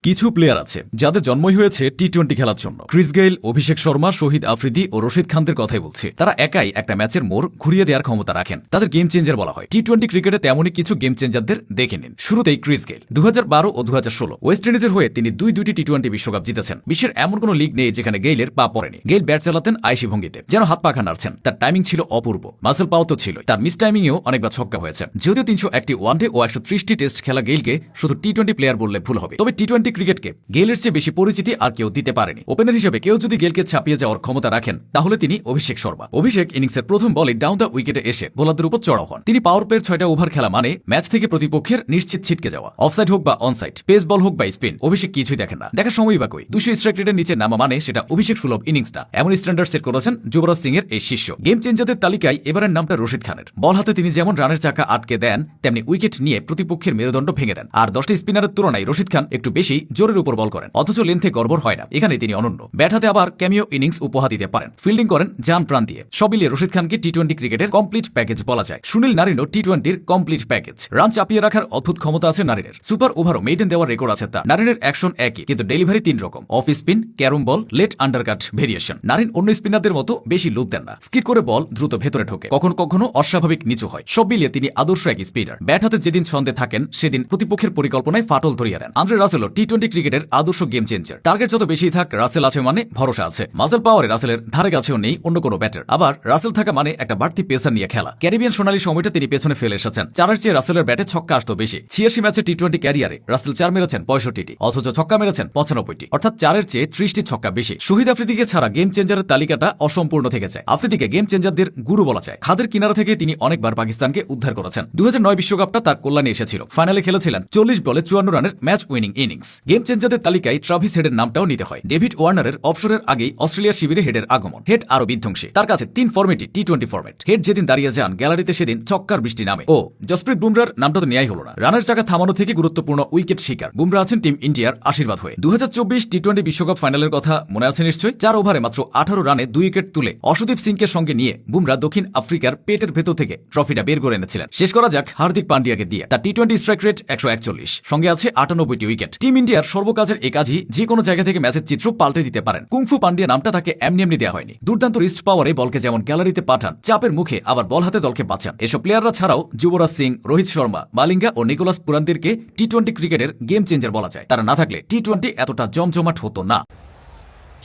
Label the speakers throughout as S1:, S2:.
S1: কিছু প্লেয়ার আছে যাদের জন্মই হয়েছে টি-20 খেলার জন্য। ক্রিস গেইল, অভিষেক শর্মা, শহীদ আফ্রিদি ও রশিদ খানদের কথাই বলছি। তারা একাই একটা ম্যাচের মোড় ঘুরিয়ে দেওয়ার ক্ষমতা রাখেন। তাদের গেম চেঞ্জার বলা হয়। টি-20 ক্রিকেটে তেমনই কিছু গেম চেঞ্জারদের দেখে নিন। শুরুতেই ক্রিস গেইল 2012 ও 2016 ওয়েস্ট ইন্ডিজের হয়ে তিনি দুইটি টি-20 বিশ্বকাপ জিতেছেন। বিশ্বের এমন কোনো লিগ নেই যেখানে গেইলের পা পড়েনি। গেইল ব্যাট চালাতেন আইসি ভঙ্গিতে, যেন হাত পাখা নাড়ছেন। তার টাইমিং ছিল অপূর্ব, মাসেল পাও তো ছিল। তার মিস টাইমিংয়েও অনেকবার ছক্কা হয়েছে। যদিও 301টি ওয়ানডে ও 130টি টেস্ট খেলা গেইলকে শুধু টি-20 প্লেয়ার বললে ভুল হবে। তবে টি-20 ক্রিকেটকে গেইলের চেয়ে বেশি পরিচিতি আর কেউ দিতে পারেনি। ওপেনার হিসেবে কেউ যদি গেইলকে ছাপিয়ে যাওয়ার ক্ষমতা রাখেন তাহলে তিনি অভিষেক শর্মা। অভিষেক ইনিংসের প্রথম বলে ডাউন দ্য উইকেটে এসে বোলারদের উপর চড়াও হন। তিনি পাওয়ার প্লের 6টা ওভার খেলা মানে ম্যাচ থেকে প্রতিপক্ষের নিশ্চিত ছিটকে যাওয়া। অফসাইড হোক বা অনসাইড, পেস বল হোক বা স্পিন, অভিষেক কিছুই দেখেন না। দেখার সময়ই বা কই। 200 স্ট্রাইক রেটের নিচে নামা মানে সেটা অভিষেক সুলভ ইনিংস না। এমন স্ট্যান্ডার্ড সেট করেছেন যুবরাজ সিং এর এই শিষ্য। গেম চেঞ্জারদের তালিকায় এবারের নামটা রশিদ খানের। বল হাতে তিনি যেমন রানের চাকা আটকে দেন, তেমনি উইকেট নিয়ে প্রতিপক্ষের মেরুদণ্ড ভেঙে দেন। আর 10টি স্পিনারের তুলনায় রশিদ খান একটু বেশি জোরের উপর বল করেন, অথচ লেন্থে গড়বড় হয় না। এখানে তিনি অনন্য। ব্যাট হাতে আবার ক্যামিও ইনিংস উপহার দিতে পারেন, ফিল্ডিং করেন জান প্রাণ দিয়ে। সব মিলিয়ে রশিদ খানকে টি-20 ক্রিকেটের কমপ্লিট প্যাকেজ বলা যায়। সুনীল নারিনও টি-20-র কমপ্লিট প্যাকেজ। রান চাপিয়ে রাখার অদ্ভুত ক্ষমতা আছে নারিনের। সুপার ওভারও মেইডেন দেওয়ার রেকর্ড আছে তার। নারিনের অ্যাকশন একই, কিন্তু ডেলিভারি 3 রকম: off spin, carrom ball, late undercut variation. Narine অন্য স্পিনারদের মতো বেশি লুপ দেন না। স্কিড করে বল দ্রুত ভেতরে ঢোকে, কখনো কখনো অস্বাভাবিক নিচু হয়। সব মিলিয়ে তিনি আদর্শ এক স্পিনার। ব্যাট হাতে যেদিন ছন্দে থাকেন সেদিন প্রতিপক্ষের পরিকল্পনায় ফাটল ধরিয়ে দেন। আন্দ্রে রাসেলও টি-20 ক্রিকেটের আদর্শ গেম চেঞ্জার। টার্গেট যত বেশি থাক, রাসেল আছে মানে ভরসা আছে। মাসেল পাওয়ারে রাসেলের ধারে কাছেও নেই অন্য কোনো ব্যাটার। আবার রাসেল থাকা মানে একটা বাড়তি পেসার নিয়ে খেলা। ক্যারিবিয়ান সোনালী সময়টা তিনি পেছনে ফেলে এসেছেন। চারের চেয়ে রাসেলের ব্যাটে ছক্কা আসতো বেশি। 86 ম্যাচে টি-20 ক্যারিয়ারে রাসেল 4 মেরেছেন 65টি, অথচ ছক্কা মেরেছেন 95টি, অর্থাৎ 4-এর চেয়ে 30টি ছক্কা বেশি। শহীদ আফ্রিদিকে ছাড়া গেম চেঞ্জারের তালিকাটা অসম্পূর্ণ থেকে যায়। আফ্রিদিকে গেম চেঞ্জারদের গুরু বলা যায়। খাদের কিনারা থেকে তিনি অনেকবার পাকিস্তানকে উদ্ধার করেছেন। 2009 বিশ্বকাপটা তার কল্যাণে এসেছিল। ফাইনালে খেলেছিলেন 40 বলে 54 রানের ম্যাচ উইনিং ইনিংস। গেম চেঞ্জারদের তালিকায় ট্রাভিস হেডের নামটাও নিতে হয়। ডেভিড ওয়ার্নারের অবসরের আগেই অস্ট্রেলিয়ার শিবিরে হেডের আগমন। হেড আরো বিধ্বংসী। তার কাছে 3 ফরম্যাটই টি-20 ফরম্যাট। হেড যেদিন দাঁড়িয়ে যান গ্যালারিতে সেদিন চক্কার বৃষ্টি নামে। ও জসপ্রীত বুমরার নামটা তো নেয়াই হলো না। রানের চাকা থামানো থেকে গুরুত্বপূর্ণ উইকেট শিকার বুমরা আছেন টিম ইন্ডিয়ার আশীর্বাদ হয়ে। 2024 টি-20 বিশ্বকাপ ফাইনালের কথা মনে আছে নিশ্চয়ই। 4 ওভারে মাত্র 18 রানে 2 উইকেট তুলে অসদীপ সিংকে সঙ্গে নিয়ে বুমরা দক্ষিণ আফ্রিকার পেটের ভেতর থেকে ট্রফিটা বের করে এনেছিলেন। শেষ করা যাক হার্দিক পান্ডিয়াকে দিয়ে। তার টি-20 স্ট্রাইক রেট 141, সঙ্গে আছে 98টি উইকেট। টিম ইন্ডিয়ার সর্বকাজের এই কাজই যে কোনো জায়গা থেকে ম্যাচের চিত্র পাল্টে দিতে পারেন। কুংফু পান্ডিয়া নামটা তাকে এমনি দেওয়া হয়নি। দুর্দান্ত রিস্ট পাওয়ারে বলকে যেমন গ্যালারিতে পাঠান, চাপের মুখে আবার বল হাতে দলকে বাঁচান। এসব প্লেয়াররা ছাড়াও যুবরাজ সিং, রোহিত শর্মা, মালিঙ্গা ও নিকোলাস পুরানদেরকে টি-20 ক্রিকেটের গেম চেঞ্জার বলা যায়। তারা না থাকলে টি-20 এতটা জমজমাট হতো না।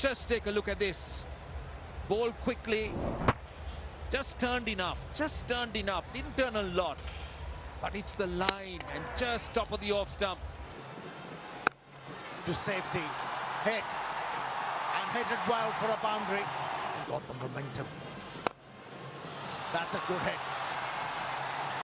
S2: Just take a look at this. Ball quickly. Just turned enough. Didn't turn a lot. But it's the line and just top of the off stump.
S3: To safety. Hit. And hit it well for a boundary. He's got the momentum. That's a good hit.